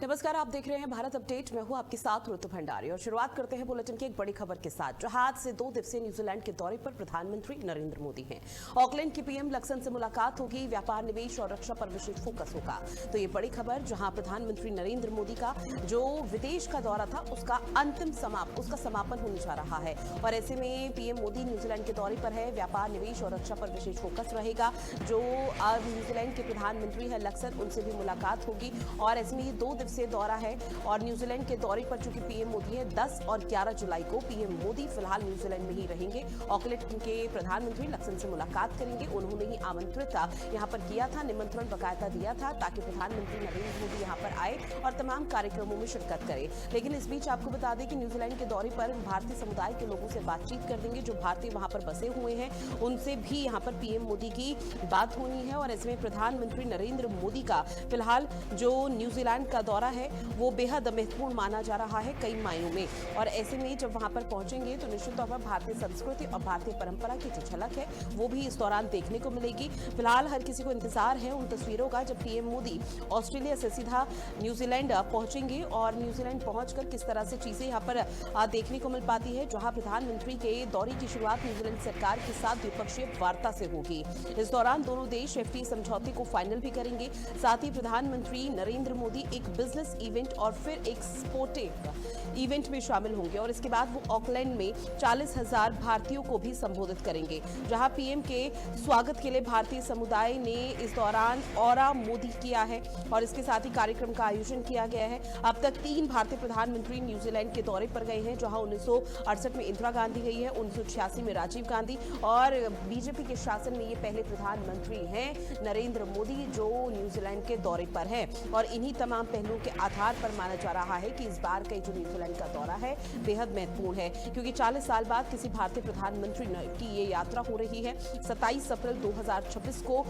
नमस्कार, आप देख रहे हैं भारत अपडेट। मैं हूं आपके साथ ऋतु भंडारी और शुरुआत करते हैं बुलेटिन की एक बड़ी खबर के साथ, जहां आज से 2 दिवसीय न्यूजीलैंड के दौरे पर प्रधानमंत्री नरेंद्र मोदी हैं। ऑकलैंड की पीएम लक्सन से मुलाकात होगी, व्यापार, निवेश और रक्षा पर विशेष फोकस होगा। तो ये बड़ी खबर, जहां प्रधानमंत्री नरेंद्र मोदी का जो विदेश का दौरा था उसका समापन होने जा रहा है और ऐसे में पीएम मोदी न्यूजीलैंड के दौरे पर है। व्यापार, निवेश और रक्षा पर विशेष फोकस रहेगा। जो न्यूजीलैंड के प्रधानमंत्री है लक्सन, उनसे भी मुलाकात होगी और ऐसे में ये 2 दिवसीय दौरा है। और न्यूजीलैंड के दौरे पर चूंकि पीएम मोदी है, 10 और 11 जुलाई को पीएम मोदी फिलहाल न्यूजीलैंड में ही रहेंगे। ऑकलैंड के प्रधानमंत्री लक्सन से मुलाकात करेंगे। उन्होंने ही आमंत्रित यहाँ पर किया था, निमंत्रण बकायदा दिया था ताकि प्रधानमंत्री नरेंद्र मोदी यहाँ पर आए और तमाम कार्यक्रमों में शिरकत करें। लेकिन इस बीच आपको बता दें कि न्यूजीलैंड के दौरे पर भारतीय समुदाय के लोगों से बातचीत कर देंगे। जो भारतीय वहां पर बसे हुए हैं उनसे भी यहाँ पर पीएम मोदी की बात होनी है और इसमें प्रधानमंत्री नरेंद्र मोदी का फिलहाल जो न्यूजीलैंड का दौरा है वो बेहद महत्वपूर्ण माना जा रहा है कई मायनों में। और ऐसे में जब वहां पर पहुंचेंगे तो निश्चित तौर पर भारतीय संस्कृति और भारतीय परंपरा की जो झलक है वो भी इस दौरान देखने को मिलेगी। फिलहाल हर किसी को इंतजार है उन तस्वीरों का जब पीएम मोदी ऑस्ट्रेलिया से सीधा न्यूजीलैंड पहुंचेंगे और न्यूजीलैंड पहुंचकर किस तरह से चीजें यहाँ पर देखने को मिल पाती है। जहां प्रधानमंत्री के दौरे की शुरुआत न्यूजीलैंड सरकार के साथ द्विपक्षीय वार्ता से होगी। इस दौरान दोनों देश एफटीए समझौते को फाइनल भी करेंगे। साथ ही प्रधानमंत्री नरेंद्र मोदी एक बिजनेस इवेंट और फिर एक स्पोर्टिव इवेंट में शामिल होंगे और इसके बाद वो ऑकलैंड में 40,000 भारतीयों को भी संबोधित करेंगे। जहां पीएम के स्वागत के लिए भारतीय समुदाय ने इस दौरान ऑरा मोदी किया है और इसके साथ ही कार्यक्रम का आयोजन किया गया है। अब तक 3 भारतीय प्रधानमंत्री न्यूजीलैंड के दौरे पर गए हैं, जहां 1968 में इंदिरा गांधी गई है, 1986 में राजीव गांधी और बीजेपी के शासन में ये पहले प्रधानमंत्री हैं नरेंद्र मोदी जो न्यूजीलैंड के दौरे पर है। और इन्हीं तमाम पहलुओं के आधार पर माना जा रहा है कि इस बार का जो न्यूजीलैंड का दौरा है बेहद महत्वपूर्ण है, क्योंकि 40 साल बाद किसी भारतीय प्रधानमंत्री की ये यात्रा हो रही है। 27 अप्रैल 2026 को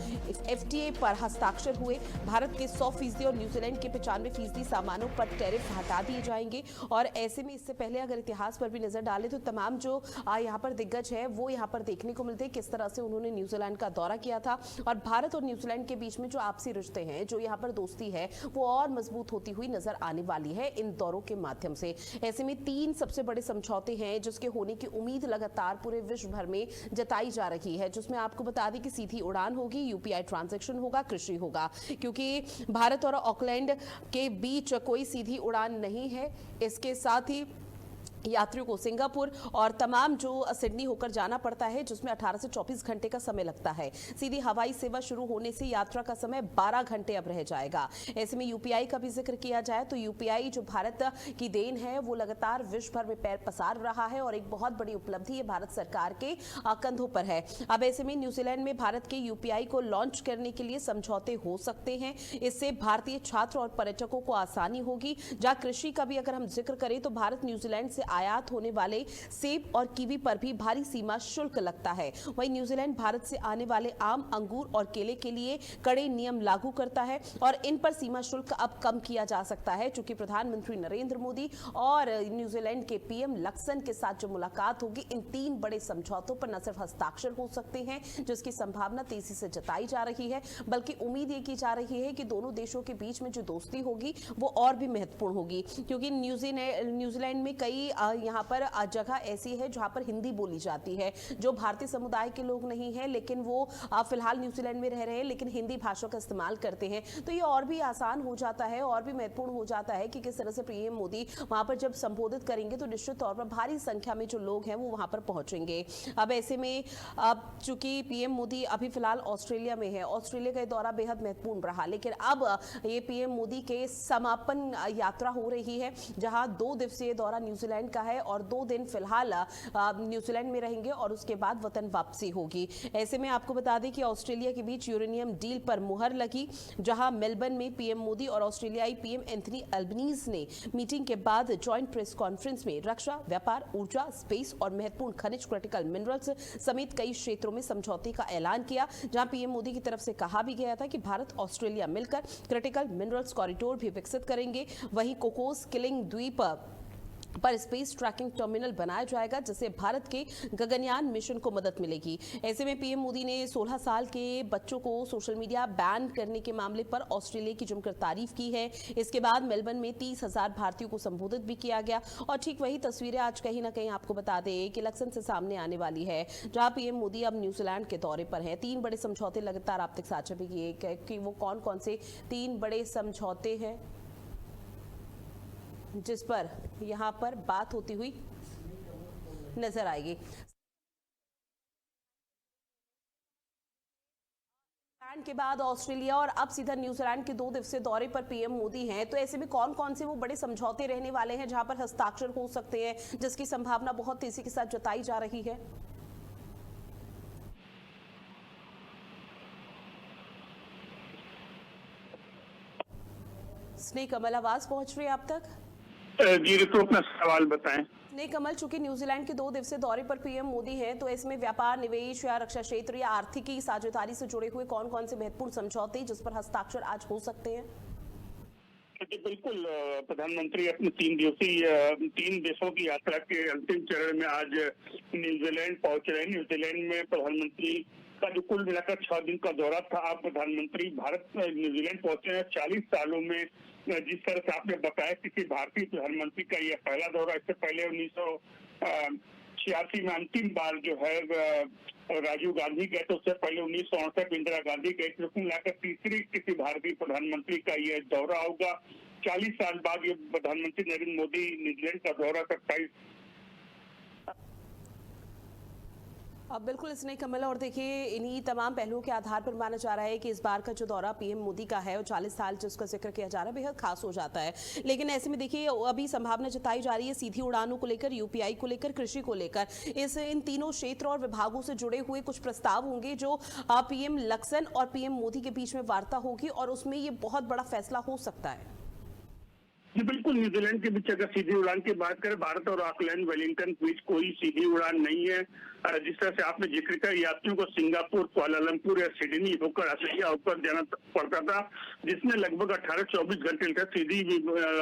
एफटीए पर हस्ताक्षर हुए। भारत के 100% और न्यूजीलैंड के 95% सामानों पर टैरिफ हटा दिए जाएंगे। और ऐसे में इससे पहले अगर इतिहास पर भी नजर डालें तो तमाम जो यहाँ पर दिग्गज है वो यहाँ पर देखने को मिलते हैं किस तरह से उन्होंने न्यूजीलैंड का दौरा किया था। और भारत और न्यूजीलैंड के बीच में जो आपसी रिश्ते हैं, जो यहाँ पर दोस्ती है, वो और मजबूत होती हुई नजर आने वाली है इन दौरों के माध्यम से। ऐसे में 3 सबसे बड़े समझौते हैं जिसके होने की उम्मीद लगातार पूरे विश्व भर में जताई जा रही है, जिसमें आपको बता दें कि सीधी उड़ान होगी, यूपीआई ट्रांजैक्शन होगा, कृषि होगा, क्योंकि भारत और ऑकलैंड के बीच कोई सीधी उड़ान नहीं है। इसके साथ ही यात्रियों को सिंगापुर और तमाम जो सिडनी होकर जाना पड़ता है, जिसमें 18 से 24 घंटे का समय लगता है। सीधी हवाई सेवा शुरू होने से यात्रा का समय 12 घंटे अब रह जाएगा। ऐसे में यूपीआई का भी जिक्र किया जाए तो यूपीआई जो भारत की देन है वो लगातार विश्व भर में पैर पसार रहा है और एक बहुत बड़ी उपलब्धि है भारत सरकार के कंधों पर है। अब ऐसे में न्यूजीलैंड में भारत के यूपीआई को लॉन्च करने के लिए समझौते हो सकते हैं। इससे भारतीय छात्र और पर्यटकों को आसानी होगी। जहां कृषि का भी अगर हम जिक्र करें तो भारत न्यूजीलैंड से आयात होने वाले सेब और कीवी पर भी भारी सीमा शुल्क लगता है। वहीं न्यूजीलैंड भारत से आने वाले आम, अंगूर और केले के लिए कड़े नियम लागू करता है और इन पर सीमा शुल्क अब कम किया जा सकता है, चूंकि प्रधानमंत्री नरेंद्र मोदी और न्यूजीलैंड के पीएम लक्सन के साथ जो मुलाकात होगी, इन 3 बड़े समझौतों पर न सिर्फ हस्ताक्षर हो सकते हैं, जिसकी संभावना तेजी से जताई जा रही है, बल्कि उम्मीद ये की जा रही है कि दोनों देशों के बीच में जो दोस्ती होगी वो और भी महत्वपूर्ण होगी, क्योंकि न्यूजीलैंड में कई यहाँ पर जगह ऐसी है जहाँ पर हिंदी बोली जाती है। जो भारतीय समुदाय के लोग नहीं है लेकिन वो फिलहाल न्यूजीलैंड में रह रहे हैं लेकिन हिंदी भाषा का इस्तेमाल करते हैं, तो ये और भी आसान हो जाता है और भी महत्वपूर्ण हो जाता है कि किस तरह से पीएम मोदी वहां पर जब संबोधित करेंगे तो निश्चित तौर पर भारी संख्या में जो लोग हैं वो वहां पर पहुंचेंगे। अब ऐसे में अब चूंकि पीएम मोदी अभी फिलहाल ऑस्ट्रेलिया में है, ऑस्ट्रेलिया का दौरा बेहद महत्वपूर्ण रहा, लेकिन अब ये पीएम मोदी के समापन यात्रा हो रही है, जहां 2 दिवसीय दौरा न्यूजीलैंड का है और 2 दिन फिलहाल न्यूजीलैंड में रहेंगे और उसके बाद वतन वापसी होगी। ऐसे में आपको बता दें कि ऑस्ट्रेलिया के बीच यूरेनियम डील पर मुहर लगी, जहां मेलबर्न में पीएम मोदी और ऑस्ट्रेलियाई पीएम एंथनी अल्बनीज ने मीटिंग के बाद जॉइंट प्रेस कॉन्फ्रेंस में रक्षा, व्यापार, ऊर्जा, स्पेस और महत्वपूर्ण खनिज क्रिटिकल मिनरल्स समेत कई क्षेत्रों में समझौते का ऐलान किया। जहां पीएम मोदी की तरफ से कहा भी गया था कि भारत ऑस्ट्रेलिया मिलकर क्रिटिकल मिनरल्स कॉरिडोर भी विकसित करेंगे। वहीं कोकोस किलिंग द्वीप पर स्पेस ट्रैकिंग टर्मिनल बनाया जाएगा, जिससे भारत के गगनयान मिशन को मदद मिलेगी। ऐसे में पीएम मोदी ने 16 साल के बच्चों को सोशल मीडिया बैन करने के मामले पर ऑस्ट्रेलिया की जमकर तारीफ की है। इसके बाद मेलबर्न में 30,000 भारतीयों को संबोधित भी किया गया और ठीक वही तस्वीरें आज कहीं ना कहीं आपको बता दें कि लक्सन से सामने आने वाली है, जहां पीएम मोदी अब न्यूजीलैंड के दौरे पर हैं। 3 बड़े समझौते लगातार आप तक साझा भी किए कि वो कौन कौन से 3 बड़े समझौते हैं जिस पर यहां पर बात होती हुई नजर आएगी। के बाद ऑस्ट्रेलिया और अब सीधा न्यूजीलैंड के 2 दिवसीय दौरे पर पीएम मोदी हैं, तो ऐसे में कौन कौन से वो बड़े समझौते रहने वाले हैं जहां पर हस्ताक्षर हो सकते हैं, जिसकी संभावना बहुत तेजी के साथ जताई जा रही है? स्नेह कमल, आवाज पहुंच रही है आप तक? जी ऋतु, अपना सवाल बताएं। स्नेह कमल, चूंकि न्यूजीलैंड के 2 दिवसीय दौरे पर पीएम मोदी हैं, तो इसमें व्यापार, निवेश या रक्षा क्षेत्र या आर्थिकी साझेदारी से जुड़े हुए कौन कौन से महत्वपूर्ण समझौते जिस पर हस्ताक्षर आज हो सकते हैं? बिल्कुल, प्रधानमंत्री अपने 3 देशों की यात्रा के अंतिम चरण में आज न्यूजीलैंड पहुंच रहे हैं। न्यूजीलैंड में प्रधानमंत्री का जो कुल मिलाकर 6 दिन का दौरा था, आप प्रधानमंत्री भारत न्यूजीलैंड पहुंचे हैं। 40 सालों में जिस तरह से आपने बताया, किसी भारतीय प्रधानमंत्री का यह पहला दौरा। इससे पहले 1986 में अंतिम बार जो है राजीव गांधी गए, तो उससे पहले 1968 इंदिरा गांधी गए। तो मिलाकर तीसरी किसी भारतीय प्रधानमंत्री का यह दौरा होगा। 40 साल बाद ये प्रधानमंत्री नरेंद्र मोदी न्यूजीलैंड का दौरा 27। अब बिल्कुल स्नेह कमल, और देखिए इन्हीं तमाम पहलुओं के आधार पर माना जा रहा है कि इस बार का जो दौरा पीएम मोदी का है और 40 साल जिसका जिक्र किया जा रहा है बेहद खास हो जाता है। लेकिन ऐसे में देखिए अभी संभावना जताई जा रही है सीधी उड़ानों को लेकर, यूपीआई को लेकर, कृषि को लेकर, इन तीनों क्षेत्र और विभागों से जुड़े हुए कुछ प्रस्ताव होंगे जो पीएम लक्सन और पीएम मोदी के बीच में वार्ता होगी और उसमें ये बहुत बड़ा फैसला हो सकता है। जी बिल्कुल, न्यूजीलैंड के बीच अगर सीधी उड़ान की बात करें, भारत और ऑकलैंड वेलिंगटन के बीच कोई सीधी उड़ान नहीं है। जिस तरह से आपने जिक्र किया, यात्रियों को सिंगापुर, कुआलालंपुर या सिडनी होकर ऑस्ट्रेलिया होकर जाना पड़ता था, जिसमें लगभग 18-24 घंटे तक सीधी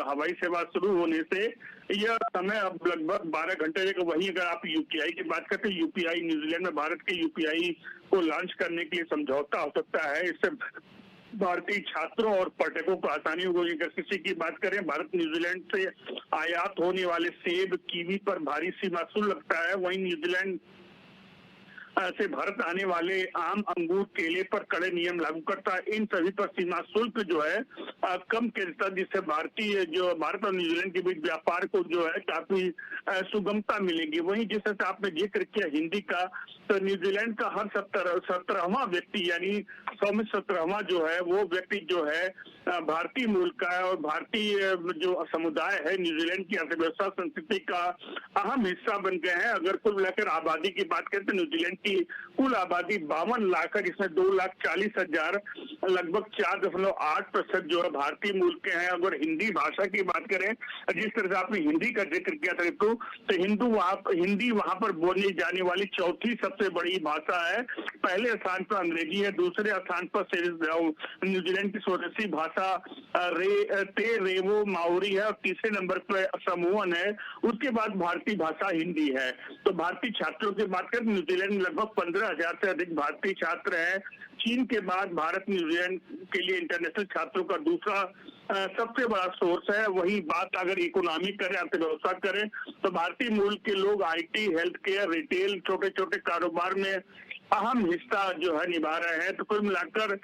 हवाई सेवा शुरू होने से यह समय अब लगभग 12 घंटे रहेगा। वहीं अगर आप यूपीआई की बात करते हैं, यूपीआई न्यूजीलैंड में भारत के यूपीआई को लॉन्च करने के लिए समझौता हो सकता है। इससे भारतीय छात्रों और पर्यटकों को आसानी होगी। अगर कृषि की बात करें, भारत न्यूजीलैंड से आयात होने वाले सेब, कीवी पर भारी सीमा शुल्क लगता है। वहीं न्यूजीलैंड से भारत आने वाले आम, अंगूर, केले पर कड़े नियम लागू करता है। इन सभी पर सीमा शुल्क जो है कम करता है, जिससे भारत और न्यूजीलैंड के बीच व्यापार को जो है काफी सुगमता मिलेगी। वहीं जिस तरह से आपने जिक्र किया हिंदी का, तो न्यूजीलैंड का हर 17वां व्यक्ति यानी 100 में 17वां जो है वो व्यक्ति जो है भारतीय मूल का है और भारतीय जो समुदाय है न्यूजीलैंड की अर्थव्यवस्था, संस्कृति का अहम हिस्सा बन गए हैं। अगर कुल मिलाकर आबादी की बात करें तो न्यूजीलैंड की कुल आबादी 52 लाख है, जिसमें 2,40,000 लगभग 4.8% जो है भारतीय मूल के हैं। अगर हिंदी भाषा की बात करें, जिस तरह से आपने हिंदी का जिक्र किया था तो हिंदी वहां पर बोली जाने वाली 4थी सबसे बड़ी भाषा है। पहले स्थान पर अंग्रेजी है, दूसरे स्थान पर न्यूजीलैंड की स्वदेशी भाषा रेवो माओरी है और तीसरे नंबर पर समोअन है। उसके बाद भारतीय भाषा हिंदी है। तो भारतीय छात्रों की बात करें, न्यूजीलैंड में लगभग 15,000 से अधिक भारतीय छात्र हैं। चीन के बाद भारत न्यूजीलैंड के लिए इंटरनेशनल छात्रों का दूसरा सबसे बड़ा सोर्स है। वही बात अगर इकोनॉमी करें, अर्थव्यवस्था करें, तो भारतीय मूल के लोग आईटी, हेल्थ केयर, रिटेल, छोटे छोटे कारोबार में अहम हिस्सा जो है निभा रहे हैं। तो कुल मिलाकर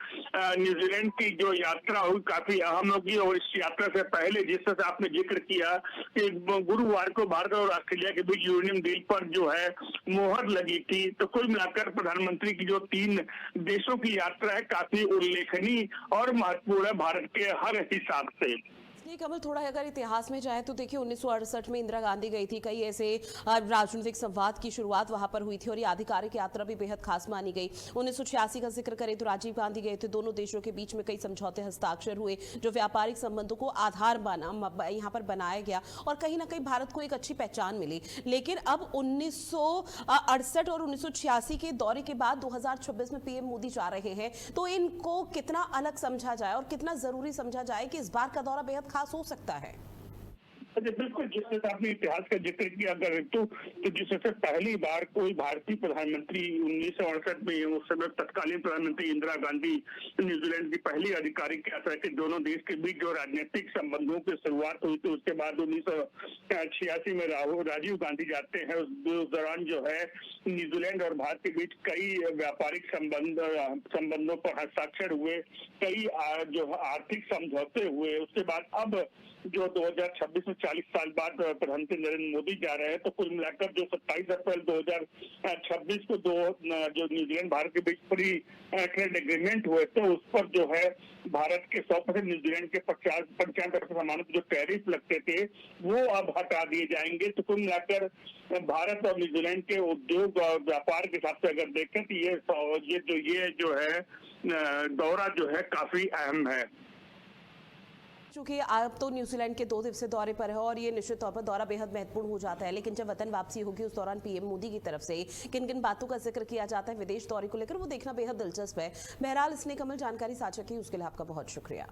न्यूजीलैंड की जो यात्रा होगी काफी अहम होगी। और इस यात्रा से पहले जिस तरह से आपने जिक्र किया कि गुरुवार को भारत और ऑस्ट्रेलिया के बीच यूरेनियम डील पर जो है मोहर लगी थी, तो कुल मिलाकर प्रधानमंत्री की जो 3 देशों की यात्रा है काफी उल्लेखनीय और महत्वपूर्ण है भारत के हर हिसाब से। कमल, थोड़ा अगर इतिहास में जाए तो देखिए 1968 में इंदिरा गांधी गई थी, कई ऐसे राजनीतिक संवाद की शुरुआत वहां पर हुई थी और ये आधिकारिक यात्रा भी बेहद खास मानी गई। 1986 का जिक्र करें तो राजीव गांधी गए थे, दोनों देशों के बीच में कई समझौते हस्ताक्षर हुए जो व्यापारिक संबंधों को आधार यहाँ पर बनाया गया और कहीं ना कहीं भारत को एक अच्छी पहचान मिली। लेकिन अब 1968 और 1986 के दौरे के बाद 2026 में पीएम मोदी जा रहे हैं, तो इनको कितना अलग समझा जाए और कितना जरूरी समझा जाए कि इस बार का दौरा बेहद खास हो सकता है? अच्छा, बिल्कुल जिस तरह आपने इतिहास का जिक्र किया अगर तो जिस तरह पहली बार कोई भारतीय प्रधानमंत्री 1968 में, उस समय तत्कालीन प्रधानमंत्री इंदिरा गांधी न्यूजीलैंड की पहली आधिकारिक यात्रा के दोनों देश के बीच जो राजनीतिक संबंधों की शुरुआत हुई थी, उसके बाद 1986 में राजीव गांधी जाते हैं। उस दौरान जो है न्यूजीलैंड और भारत के बीच कई व्यापारिक संबंधों पर हस्ताक्षर हुए, कई जो आर्थिक समझौते हुए। उसके बाद अब जो 2026 में 40 साल बाद प्रधानमंत्री नरेंद्र मोदी जा रहे हैं, तो कुल मिलाकर जो 27 अप्रैल 2026 को जो न्यूजीलैंड भारत के बीच फ्री ट्रेड एग्रीमेंट हुए थे, उस पर जो है भारत के 100%, न्यूजीलैंड के 95% सामानों जो टैरिफ लगते थे वो अब हटा दिए जाएंगे। तो कुल मिलाकर भारत और न्यूजीलैंड के उद्योग और व्यापार के हिसाब से अगर देखें तो ये जो है दौरा जो है काफी अहम है। चूंकि आप तो न्यूजीलैंड के 2 दिवसीय दौरे पर है और ये निश्चित तौर पर दौरा बेहद महत्वपूर्ण हो जाता है, लेकिन जब वतन वापसी होगी उस दौरान पीएम मोदी की तरफ से किन किन बातों का जिक्र किया जाता है विदेश दौरे को लेकर, वो देखना बेहद दिलचस्प है। बहरहाल इसने कमल जानकारी साझा की, उसके लिए आपका बहुत शुक्रिया।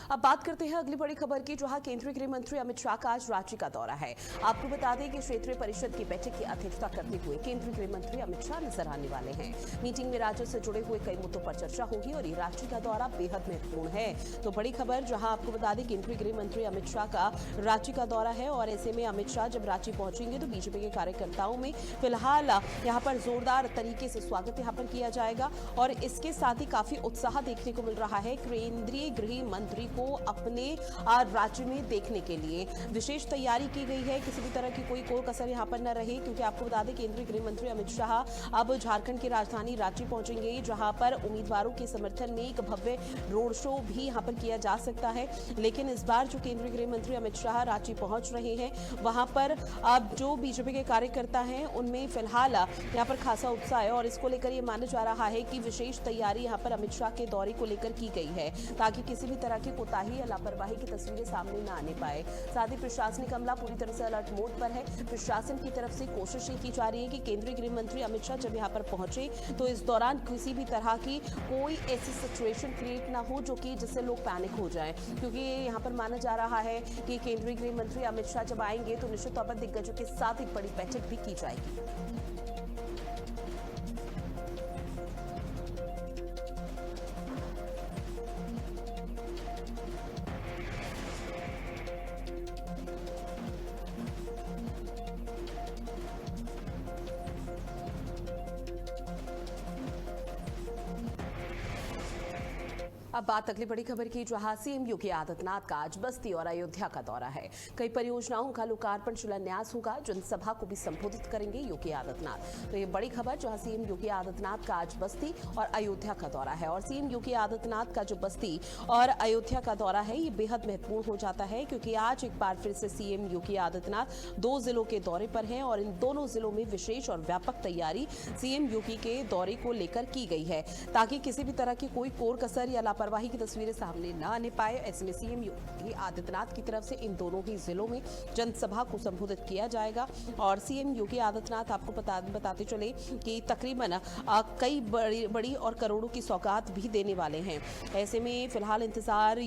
अब बात करते हैं अगली बड़ी खबर की, जहां केंद्रीय गृह मंत्री अमित शाह का आज रांची का दौरा है। आपको बता दें कि क्षेत्रीय परिषद की बैठक की अध्यक्षता करते हुए केंद्रीय गृह मंत्री अमित शाह नजर आने वाले हैं। मीटिंग में राज्य से जुड़े हुए कई मुद्दों पर चर्चा होगी और ये रांची का दौरा बेहद महत्वपूर्ण है। तो बड़ी खबर, जहां आपको बता दें केंद्रीय गृह मंत्री अमित शाह का रांची का दौरा है और ऐसे में अमित शाह जब रांची पहुंचेंगे तो बीजेपी के कार्यकर्ताओं में फिलहाल यहाँ पर जोरदार तरीके से स्वागत यहाँ पर किया जाएगा और इसके साथ ही काफी उत्साह देखने को मिल रहा है। केंद्रीय गृह मंत्री को अपने राज्य में देखने के लिए विशेष तैयारी की गई है, किसी भी तरह की कोई कसर यहाँ पर न रहे, क्योंकि आपको बता दें केंद्रीय गृह मंत्री अमित शाह अब झारखंड की राजधानी रांची पहुंचेंगे, जहां पर उम्मीदवारों के समर्थन में एक भव्य रोड शो भी यहां पर किया जा सकता है। लेकिन इस बार जो केंद्रीय गृह मंत्री अमित शाह रांची पहुंच रहे हैं, वहां पर अब जो बीजेपी के कार्यकर्ता हैं उनमें फिलहाल यहाँ पर खासा उत्साह है और इसको लेकर यह माना जा रहा है कि विशेष तैयारी यहाँ पर अमित शाह के दौरे को लेकर की गई है, ताकि किसी भी तरह की कोताही या लापरवाही की तस्वीरें सामने न आने पाए। साथ ही प्रशासनिक अमला पूरी तरह से अलर्ट मोड पर है। प्रशासन की तरफ से कोशिश ये की जा रही है कि केंद्रीय गृह मंत्री अमित शाह जब यहाँ पर पहुंचे तो इस दौरान किसी भी तरह की कोई ऐसी सिचुएशन क्रिएट ना हो जो कि जिससे लोग पैनिक हो जाएं, क्योंकि यहाँ पर माना जा रहा है कि केंद्रीय गृह मंत्री अमित शाह जब आएंगे तो निश्चित तौर पर दिग्गजों के साथ एक बड़ी बैठक भी की जाएगी। अब बात अगली बड़ी खबर की, जहां सीएम योगी आदित्यनाथ का आज बस्ती और अयोध्या का दौरा है। कई परियोजनाओं का लोकार्पण शिलान्यास होगा, जनसभा को भी संबोधित करेंगे योगी आदित्यनाथ। तो ये बड़ी खबर, जहां सीएम योगी आदित्यनाथ का आज बस्ती और अयोध्या का दौरा है और सीएम योगी आदित्यनाथ का जो बस्ती और अयोध्या का दौरा है ये बेहद महत्वपूर्ण हो जाता है, क्योंकि आज एक बार फिर से सीएम योगी आदित्यनाथ 2 जिलों के दौरे पर हैं और इन दोनों जिलों में विशेष और व्यापक तैयारी सीएम योगी के दौरे को लेकर की गई है, ताकि किसी भी तरह की कोई कोर कसर या लापरवाही की तस्वीरें सामने न आने पाए। ऐसे में सीएम योगी आदित्यनाथ की तरफ से इन दोनों ही जिलों में जनसभा को संबोधित किया जाएगा और सीएम योगी आदित्यनाथ आपको बताते चले कि तकरीबन कई बड़ी और करोड़ों की सौगात भी देने वाले हैं। ऐसे में फिलहाल इंतजार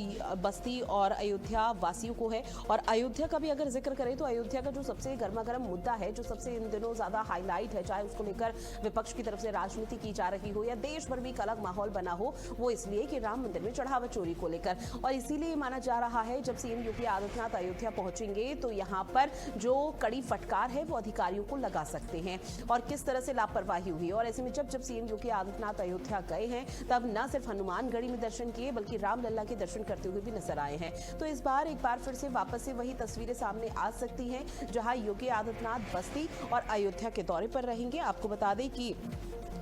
बस्ती और अयोध्या वासियों को है और अयोध्या का भी अगर जिक्र करें तो अयोध्या का जो सबसे गर्मागर्म मुद्दा है, जो सबसे इन दिनों ज्यादा हाईलाइट है, चाहे उसको लेकर विपक्ष की तरफ से राजनीति की जा रही हो या देश भर में एक अलग माहौल बना हो, वो इसलिए कि राम मंदिर में चढ़ावा चोरी को लेकर, और इसीलिए माना जा रहा है जब सीएम योगी आदित्यनाथ अयोध्या पहुंचेंगे तो यहां पर जो कड़ी फटकार है वो अधिकारियों को लगा सकते हैं और किस तरह से लापरवाही हुई। और ऐसे में जब सीएम योगी आदित्यनाथ अयोध्या गए हैं तब न सिर्फ हनुमानगढ़ी में दर्शन किए बल्कि रामलला के दर्शन करते हुए भी नजर आए हैं। तो इस बार एक बार फिर से वापस से वही तस्वीरें सामने आ सकती हैं, जहां योगी आदित्यनाथ बस्ती और अयोध्या के दौरे पर रहेंगे। आपको बता दें कि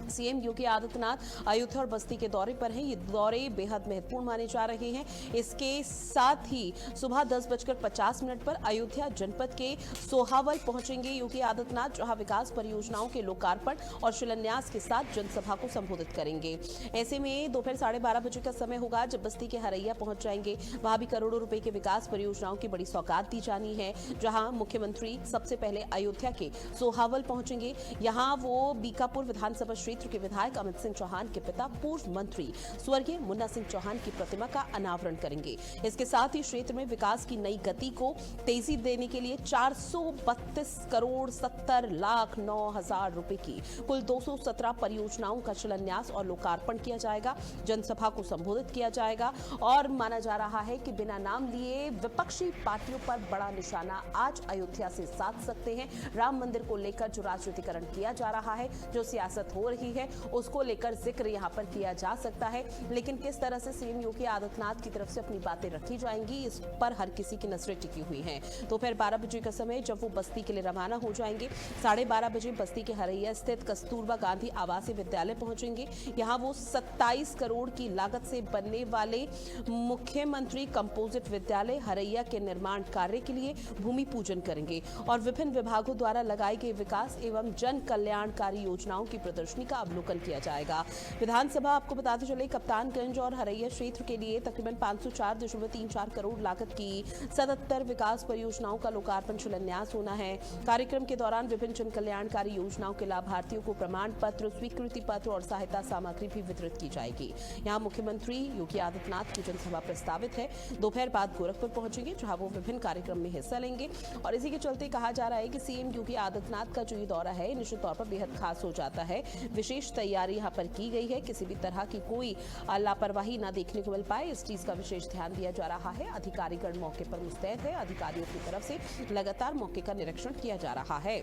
सीएम योगी आदित्यनाथ अयोध्या और बस्ती के दौरे पर हैं। ये दौरे बेहद महत्वपूर्ण माने जा रहे हैं। इसके साथ ही सुबह 10:50 पर अयोध्या जनपद के सोहावल पहुंचेंगे योगी आदित्यनाथ, जहां विकास परियोजनाओं के लोकार्पण और शिलान्यास के साथ जनसभा को संबोधित करेंगे। ऐसे में दोपहर 12:30 बजे का समय होगा जब बस्ती के हरैया पहुंच जाएंगे। वहां भी करोड़ों रुपए के विकास परियोजनाओं की बड़ी सौगात दी जानी है, जहां मुख्यमंत्री सबसे पहले अयोध्या के सोहावल पहुंचेंगे। यहाँ वो बीकापुर विधानसभा क्षेत्र क्षेत्र के विधायक अमित सिंह चौहान के पिता पूर्व मंत्री स्वर्गीय मुन्ना सिंह चौहान की प्रतिमा का अनावरण करेंगे। इसके साथ ही क्षेत्र में विकास की नई गति को तेजी देने के लिए 432 करोड़ 70 लाख 9 हजार रुपए की कुल 217 परियोजनाओं का शिलान्यास और लोकार्पण किया जाएगा। जनसभा को संबोधित किया जाएगा और माना जा रहा है कि बिना नाम लिए विपक्षी पार्टियों पर बड़ा निशाना आज अयोध्या से साध सकते हैं। राम मंदिर को लेकर जो राजनीतिकरण किया जा रहा है, जो सियासत हो रही है, उसको लेकर जिक्र यहां पर किया जा सकता है, लेकिन किस तरह से सीएम योगी आदित्यनाथ की तरफ से अपनी बातें रखी जाएंगी, इस पर हर किसी की नजरें टिकी हुई हैं। दोपहर 12 बजे का समय जब वो बस्ती के लिए रवाना हो जाएंगे, 12:30 बजे बस्ती के हरैया स्थित कस्तूरबा गांधी आवासीय विद्यालय पहुंचेंगे। यहां वो 27 करोड़ की लागत से बनने वाले मुख्यमंत्री कंपोजिट विद्यालय हरैया के निर्माण कार्य के लिए भूमि पूजन करेंगे और विभिन्न विभागों द्वारा लगाई गई विकास एवं जन कल्याणकारी योजनाओं की प्रदर्शनी का अवलोकन किया जाएगा। विधानसभा आपको बताते चले कप्तानगंज और हरैया क्षेत्र के लिए तकरीबन 504.34 करोड़ लागत की 77 विकास परियोजनाओं का लोकार्पण शिलान्यास होना है। कार्यक्रम के दौरान विभिन्न जन कल्याणकारी योजनाओं के लाभार्थियों को प्रमाण पत्र, स्वीकृति पत्र और सहायता सामग्री भी वितरित की जाएगी। यहाँ मुख्यमंत्री योगी आदित्यनाथ की जनसभा प्रस्तावित है। दोपहर बाद गोरखपुर पहुंचेंगे, जहां वो विभिन्न कार्यक्रम में हिस्सा लेंगे और इसी के चलते कहा जा रहा है कि सीएम योगी आदित्यनाथ का जो ये दौरा है निश्चित तौर पर बेहद खास हो जाता है। विशेष तैयारी यहाँ पर की गई है, किसी भी तरह की कोई लापरवाही न देखने को मिल पाए, इस चीज का विशेष ध्यान दिया जा रहा है। अधिकारीगण मौके पर मुस्तैद है, अधिकारियों की तरफ से लगातार मौके का निरीक्षण किया जा रहा है।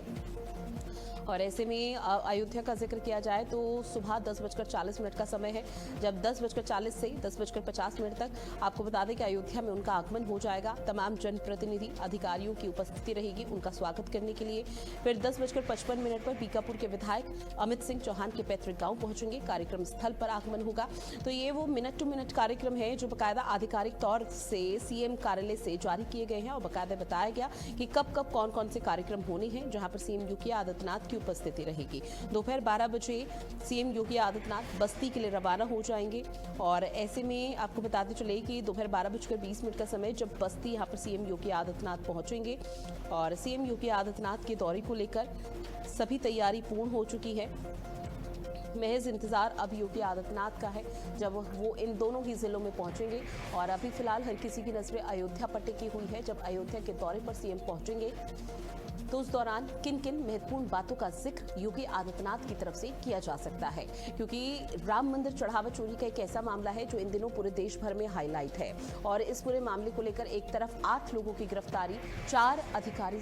और ऐसे में अयोध्या का जिक्र किया जाए तो सुबह 10:40 का समय है, जब 10:40 से 10:50 तक आपको बता दें कि अयोध्या में उनका आगमन हो जाएगा। तमाम जनप्रतिनिधि अधिकारियों की उपस्थिति रहेगी उनका स्वागत करने के लिए। फिर 10:55 पर बीकापुर के विधायक अमित सिंह चौहान के पैतृक गांव पहुंचेंगे, कार्यक्रम स्थल पर आगमन होगा। तो ये वो मिनट टू मिनट कार्यक्रम है जो बाकायदा आधिकारिक तौर से सीएम कार्यालय से जारी किए गए हैं और बाकायदा बताया गया कि कब कब कौन कौन से कार्यक्रम होने हैं, जहां पर सीएम योगी आदित्यनाथ की उपस्थिति रहेगी। दोपहर 12 बजे सीएम योगी आदित्यनाथ बस्ती के लिए रवाना हो जाएंगे और ऐसे में आपको बताते चले कि दोपहर 12:20 का समय जब बस्ती यहाँ पर सीएम योगी आदित्यनाथ पहुंचेंगे और सीएम योगी आदित्यनाथ के दौरे को लेकर सभी तैयारी पूर्ण हो चुकी है। महज इंतजार अब योगी आदित्यनाथ का है जब वो इन दोनों ही जिलों में पहुंचेंगे और अभी फिलहाल हर किसी की नजरें अयोध्या पर टिकी हुई है। जब अयोध्या के दौरे पर सीएम पहुंचेंगे तो उस दौरान किन किन महत्वपूर्ण बातों का जिक्र योगी आदित्यनाथ की तरफ से किया जा सकता है, क्योंकि राम मंदिर चढ़ावा चोरी का एक ऐसा मामला है जो इन दिनों पूरे देश भर में हाईलाइट है और इस पूरे मामले को लेकर एक तरफ 8 लोगों की गिरफ्तारी, 4 अधिकारी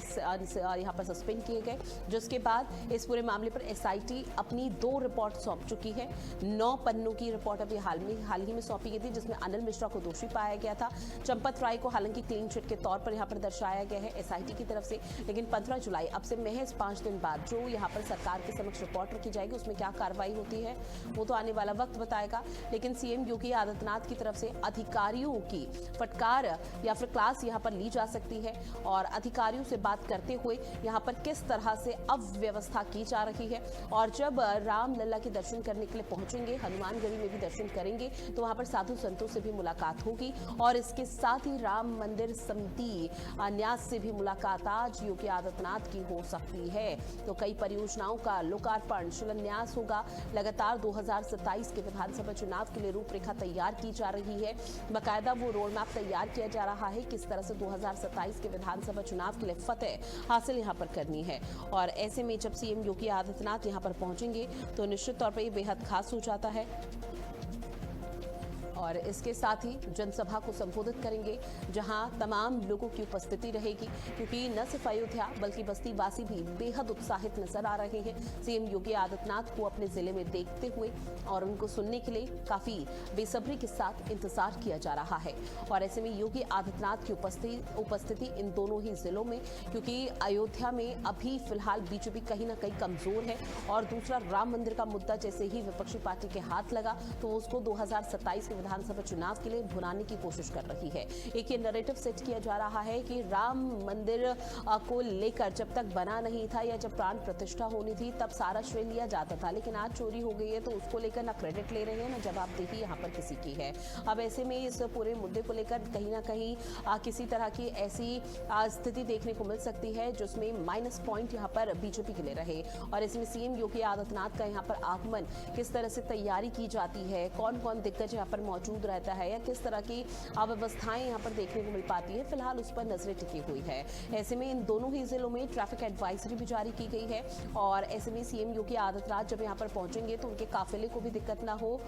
यहाँ पर सस्पेंड किए गए, जिसके बाद इस पूरे मामले पर एसआईटी अपनी 2 रिपोर्ट सौंप चुकी है। 9 पन्नों की रिपोर्ट अभी हाल ही में सौंपी गई थी, जिसमें अनिल मिश्रा को दोषी पाया गया था। चंपत राय को हालांकि क्लीन चिट के तौर पर यहाँ पर दर्शाया गया है एसआईटी की तरफ से, लेकिन 15 जुलाई अब से महज 5 दिन बाद जो यहाँ पर सरकार के समक्ष रिपोर्ट रखी जाएगी उसमें क्या कार्रवाई होती है वो तो आने वाला वक्त बताएगा। लेकिन सीएम योगी आदित्यनाथ की तरफ से अधिकारियों की फटकार या फिर क्लास यहाँ पर ली जा सकती है और अधिकारियों से बात करते हुए यहाँ पर किस तरह से अव्यवस्था की जा रही है। और जब रामलला के दर्शन करने के लिए पहुंचेंगे, हनुमानगढ़ी में भी दर्शन करेंगे, तो वहां पर साधु संतों से भी मुलाकात होगी और इसके साथ ही राम मंदिर समिति न्यास से भी मुलाकात आज योगी आदित्यनाथ की हो सकती है। तो कई परियोजनाओं का लोकार्पण शिलान्यास होगा। लगातार 2027 के विधानसभा चुनाव के लिए रूपरेखा तैयार की जा रही है, बाकायदा वो रोड मैप तैयार किया जा रहा है किस तरह से 2027 के विधानसभा चुनाव के लिए फतेह हासिल यहाँ पर करनी है। और ऐसे में जब सीएम योगी आदित्यनाथ यहाँ पर पहुंचेंगे तो निश्चित तौर पर ये बेहद खास हो जाता है और इसके साथ ही जनसभा को संबोधित करेंगे जहां तमाम लोगों की उपस्थिति रहेगी, क्योंकि न सिर्फ अयोध्या बल्कि बस्ती वासी भी बेहद उत्साहित नजर आ रहे हैं सीएम योगी आदित्यनाथ को अपने जिले में देखते हुए और उनको सुनने के लिए काफी बेसब्री के साथ इंतजार किया जा रहा है। और ऐसे में योगी आदित्यनाथ की उपस्थिति इन दोनों ही जिलों में, क्योंकि अयोध्या में अभी फिलहाल बीजेपी कहीं ना कहीं कमजोर है और दूसरा राम मंदिर का मुद्दा जैसे ही विपक्षी पार्टी के हाथ लगा तो उसको 2027 के विधानसभा चुनाव के लिए भुनाने की कोशिश कर रही है। एक ये नैरेटिव सेट किया जा रहा है कि राम मंदिर को लेकर जब तक बना नहीं था या जब प्राण प्रतिष्ठा होनी थी तब सारा श्रेय लिया जाता था, लेकिन आज चोरी हो गई है तो उसको लेकर ना क्रेडिट ले रहे हैं ना जवाबदेही यहाँ पर किसी की है। अब ऐसे में इस पूरे मुद्दे को लेकर कहीं ना कहीं किसी तरह की ऐसी स्थिति देखने को मिल सकती है जिसमें माइनस पॉइंट यहाँ पर बीजेपी के लिए रहे। और इसमें सीएम योगी आदित्यनाथ का यहाँ पर आगमन किस तरह से तैयारी की जाती है, कौन कौन दिग्गज यहाँ पर मौजूद रहता है या किस तरह की अव्यवस्थाएं यहाँ पर देखने को मिल पाती है, फिलहाल उस पर नजरें टिकी हुई है। ऐसे में इन दोनों ही जिलों में ट्रैफिक एडवाइजरी भी जारी की गई है और ऐसे में सीएम योगी आदित्यनाथ जब यहाँ पर पहुंचेंगे तो उनके काफिले को भी दिक्कत ना हो।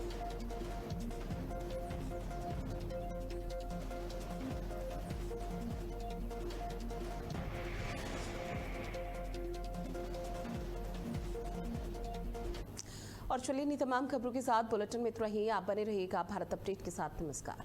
और चलिए इन तमाम खबरों के साथ बुलेटिन में इतना ही। आप बने रहिएगा भारत अपडेट के साथ। नमस्कार।